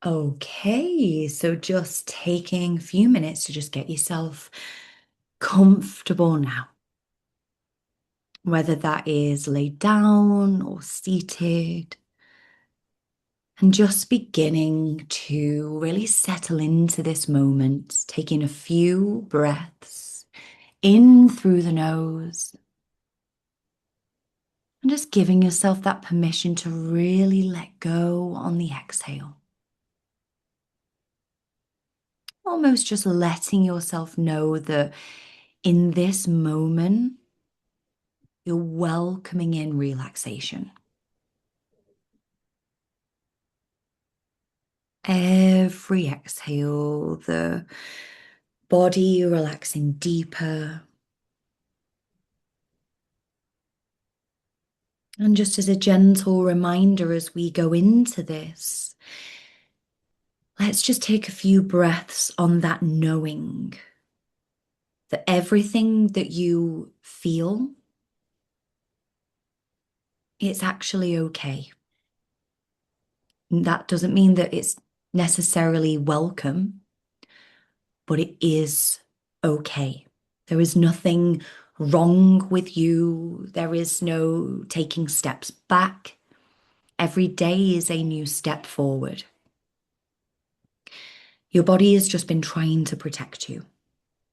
Okay, so just taking a few minutes to just get yourself comfortable now, whether that is laid down or seated, and just beginning to really settle into this moment, taking a few breaths in through the nose and just giving yourself that permission to really let go on the exhale. Almost just letting yourself know that in this moment, you're welcoming in relaxation. Every exhale, the body relaxing deeper. And just as a gentle reminder as we go into this, let's just take a few breaths on that knowing that everything that you feel, it's actually okay. And that doesn't mean that it's necessarily welcome, but it is okay. There is nothing wrong with you. There is no taking steps back. Every day is a new step forward. Your body has just been trying to protect you.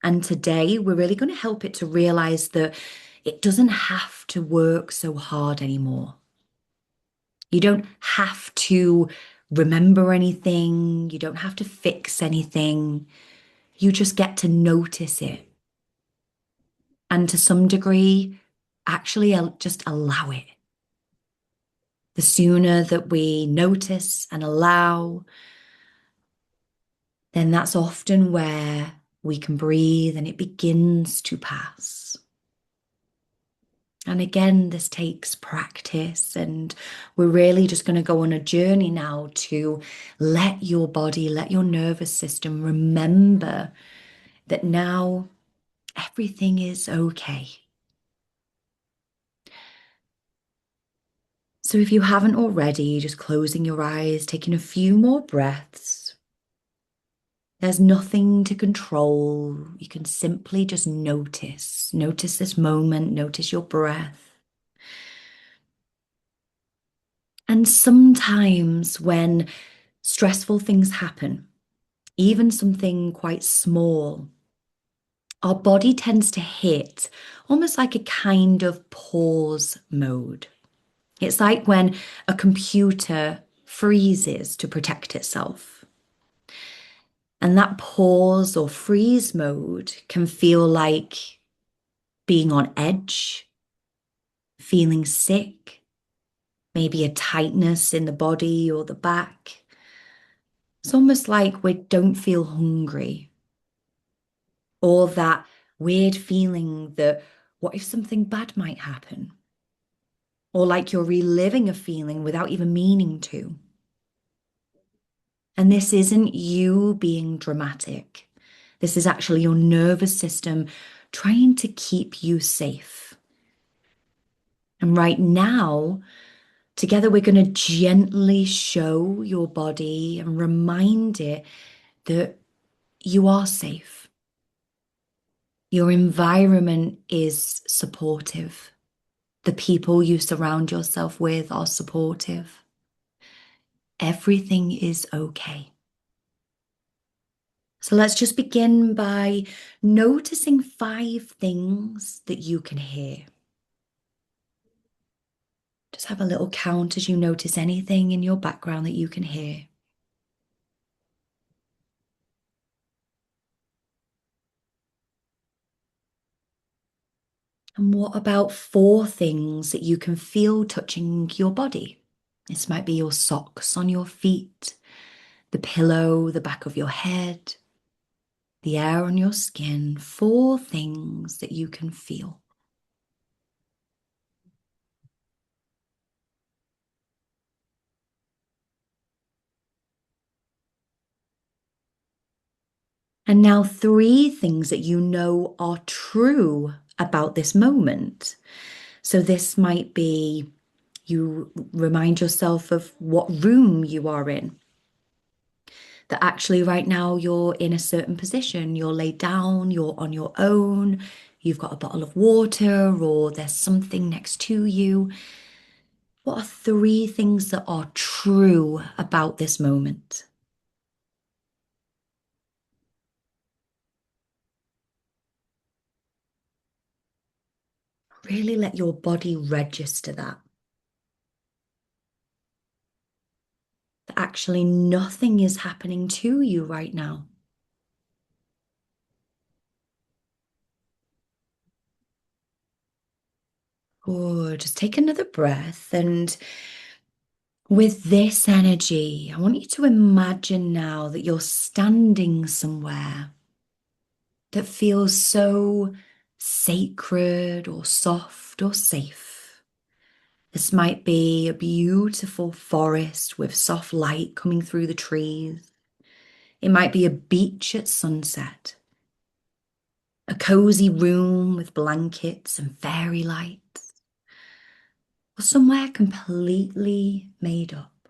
And today, we're really going to help it to realize that it doesn't have to work so hard anymore. You don't have to remember anything. You don't have to fix anything. You just get to notice it. And to some degree, actually just allow it. The sooner that we notice and allow, then that's often where we can breathe and it begins to pass. And again, this takes practice, and we're really just going to go on a journey now to let your body, let your nervous system remember that now everything is okay. So if you haven't already, just closing your eyes, taking a few more breaths. There's nothing to control. You can simply just notice. Notice this moment, notice your breath. And sometimes when stressful things happen, even something quite small, our body tends to hit almost like a kind of pause mode. It's like when a computer freezes to protect itself. And that pause or freeze mode can feel like being on edge, feeling sick, maybe a tightness in the body or the back. It's almost like we don't feel hungry, or that weird feeling that what if something bad might happen? Or like you're reliving a feeling without even meaning to. And this isn't you being dramatic. This is actually your nervous system trying to keep you safe. And right now, together, we're going to gently show your body and remind it that you are safe. Your environment is supportive. The people you surround yourself with are supportive. Everything is okay. So let's just begin by noticing 5 things that you can hear. Just have a little count as you notice anything in your background that you can hear. And what about 4 things that you can feel touching your body? This might be your socks on your feet, the pillow, the back of your head, the air on your skin. 4 things that you can feel. And now 3 things that you know are true about this moment. So this might be you remind yourself of what room you are in. That actually right now you're in a certain position, you're laid down, you're on your own, you've got a bottle of water, or there's something next to you. What are three things that are true about this moment? Really let your body register that actually nothing is happening to you right now. Good. Just take another breath. And with this energy, I want you to imagine now that you're standing somewhere that feels so sacred or soft or safe. This might be a beautiful forest with soft light coming through the trees. It might be a beach at sunset, a cozy room with blankets and fairy lights, or somewhere completely made up.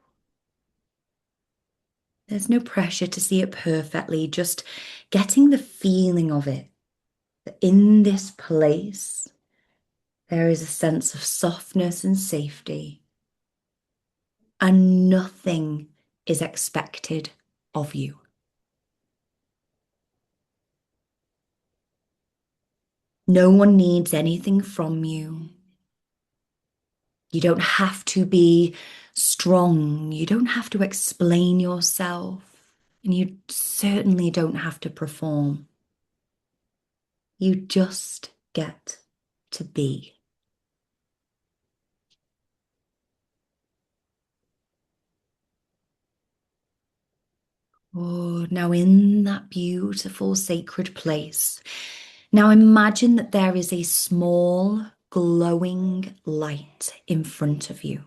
There's no pressure to see it perfectly, just getting the feeling of it. That in this place, there is a sense of softness and safety, and nothing is expected of you. No one needs anything from you. You don't have to be strong. You don't have to explain yourself. And you certainly don't have to perform. You just get to be. Oh, now in that beautiful sacred place, now imagine that there is a small glowing light in front of you.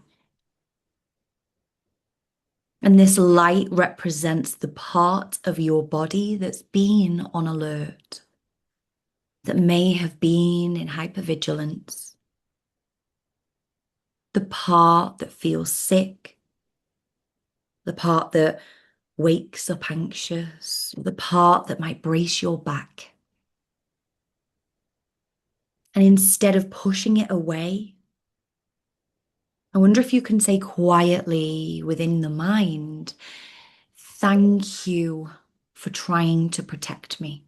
And this light represents the part of your body that's been on alert, that may have been in hypervigilance, the part that feels sick, the part that wakes up anxious, the part that might brace your back. And instead of pushing it away, I wonder if you can say quietly within the mind, thank you for trying to protect me.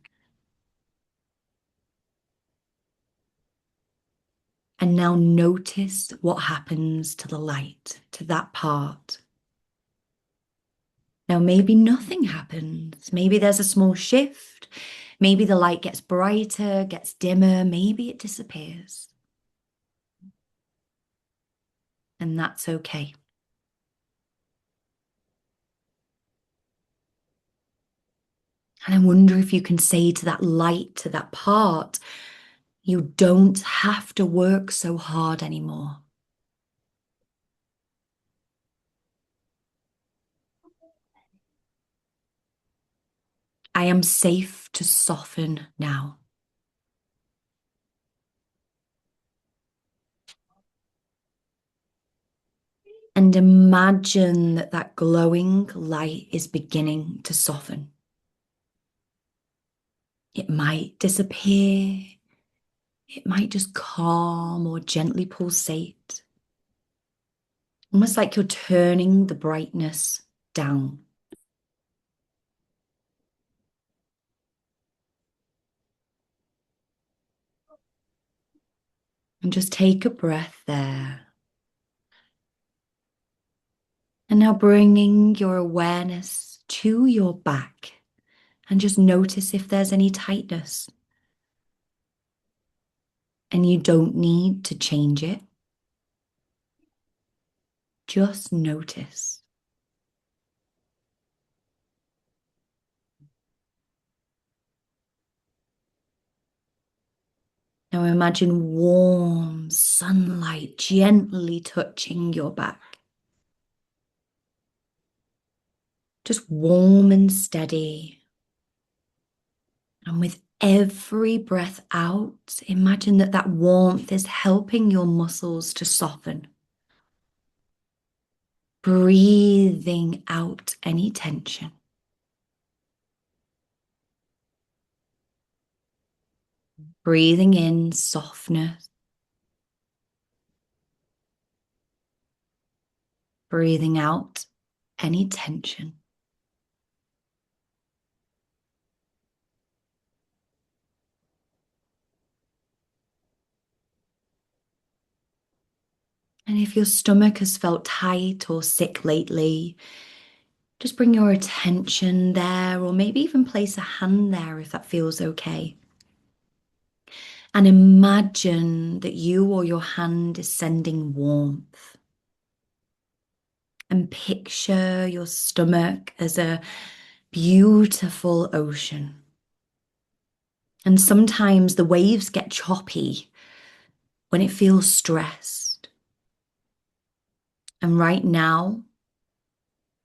And now notice what happens to the light, to that part. Now, maybe nothing happens. Maybe there's a small shift. Maybe the light gets brighter, gets dimmer. Maybe it disappears. And that's okay. And I wonder if you can say to that light, to that part, you don't have to work so hard anymore. I am safe to soften now. And imagine that that glowing light is beginning to soften. It might disappear. It might just calm or gently pulsate. Almost like you're turning the brightness down. And just take a breath there. And now bringing your awareness to your back and just notice if there's any tightness. And you don't need to change it. Just notice. Now imagine warm sunlight gently touching your back. Just warm and steady. And with every breath out, imagine that that warmth is helping your muscles to soften. Breathing out any tension. Breathing in softness, breathing out any tension. And if your stomach has felt tight or sick lately, just bring your attention there, or maybe even place a hand there if that feels okay. And imagine that you or your hand is sending warmth. And picture your stomach as a beautiful ocean. And sometimes the waves get choppy when it feels stressed. And right now,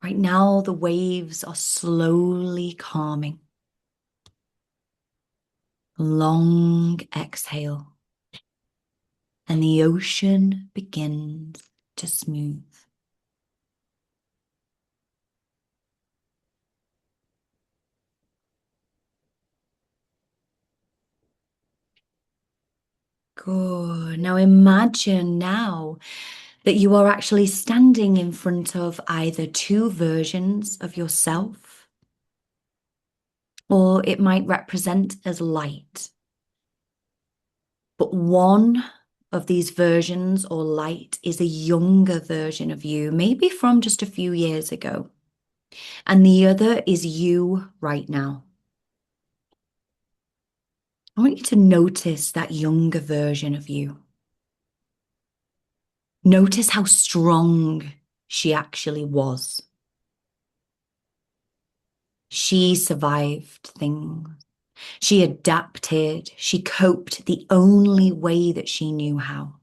the waves are slowly calming. Long exhale, and the ocean begins to smooth. Good. Now imagine now that you are actually standing in front of either two versions of yourself, or it might represent as light. But one of these versions or light is a younger version of you, maybe from just a few years ago. And the other is you right now. I want you to notice that younger version of you. Notice how strong she actually was. She survived things. She adapted. She coped the only way that she knew how.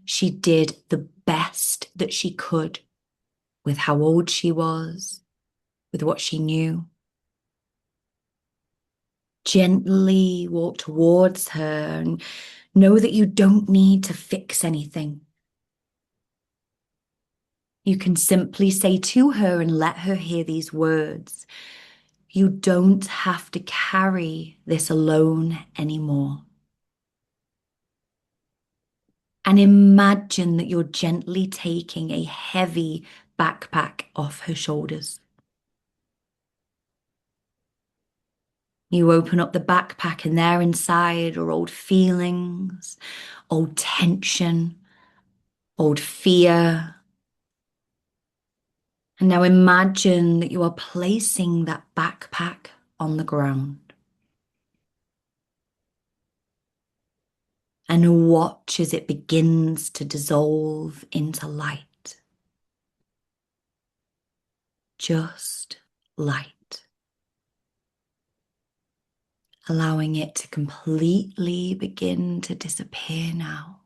She did the best that she could with how old she was, with what she knew. Gently walk towards her and know that you don't need to fix anything. You can simply say to her and let her hear these words: you don't have to carry this alone anymore. And imagine that you're gently taking a heavy backpack off her shoulders. You open up the backpack, and there inside are old feelings, old tension, old fear. And now imagine that you are placing that backpack on the ground. And watch as it begins to dissolve into light. Just light. Allowing it to completely begin to disappear now.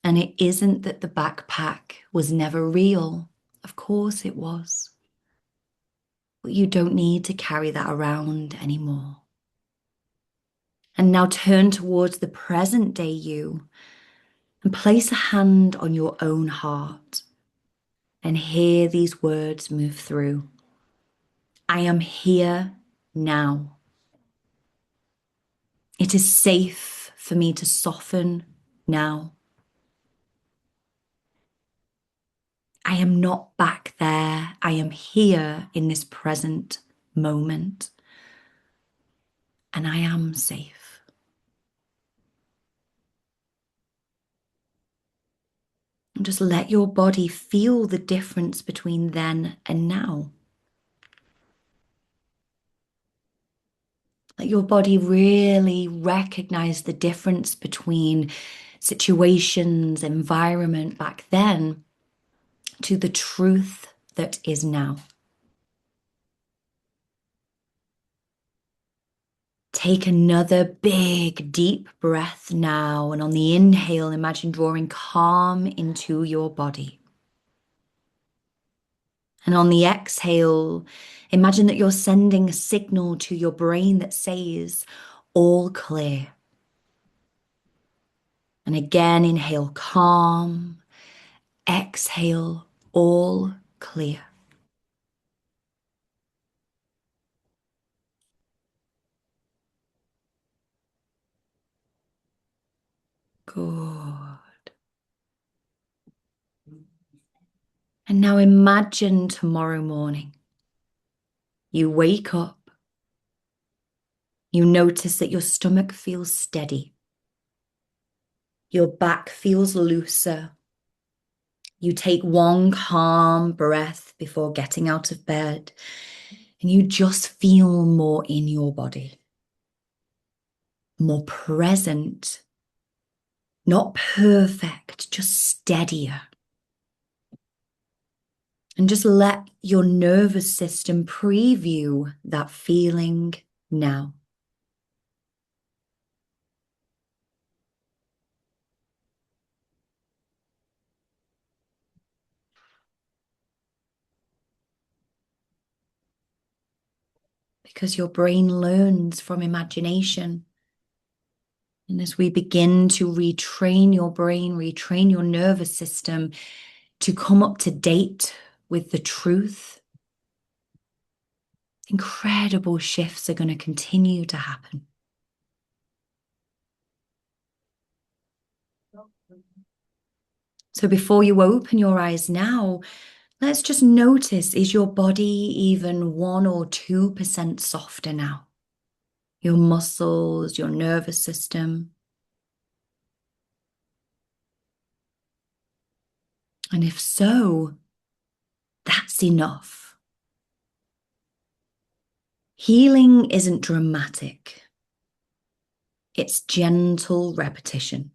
And it isn't that the backpack was never real. Of course it was. But you don't need to carry that around anymore. And now turn towards the present day you and place a hand on your own heart and hear these words move through. I am here now. It is safe for me to soften now. I am not back there. I am here in this present moment. And I am safe. And just let your body feel the difference between then and now. Let your body really recognize the difference between situations, environment back then to the truth that is now. Take another big, deep breath now. And on the inhale, imagine drawing calm into your body. And on the exhale, imagine that you're sending a signal to your brain that says, all clear. And again, inhale, calm. Exhale, all clear. Good. And now imagine tomorrow morning. You wake up. You notice that your stomach feels steady. Your back feels looser. You take one calm breath before getting out of bed, and you just feel more in your body, more present, not perfect, just steadier. And just let your nervous system preview that feeling now. Because your brain learns from imagination. And as we begin to retrain your brain, retrain your nervous system to come up to date with the truth, incredible shifts are going to continue to happen. So before you open your eyes now, let's just notice, is your body even 1 or 2% softer now? Your muscles, your nervous system. And if so, that's enough. Healing isn't dramatic. It's gentle repetition.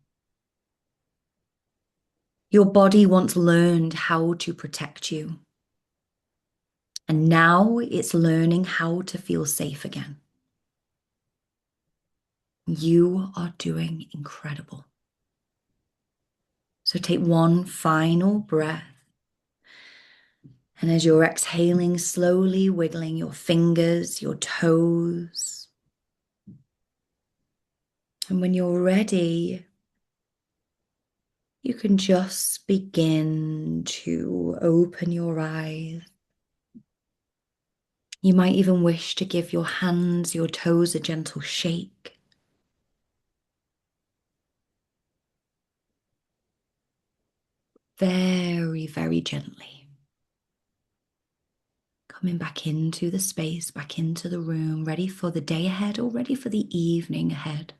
Your body once learned how to protect you. And now it's learning how to feel safe again. You are doing incredible. So take one final breath. And as you're exhaling, slowly wiggling your fingers, your toes. And when you're ready, you can just begin to open your eyes. You might even wish to give your hands, your toes a gentle shake. Very, very gently. Coming back into the space, back into the room, ready for the day ahead or ready for the evening ahead.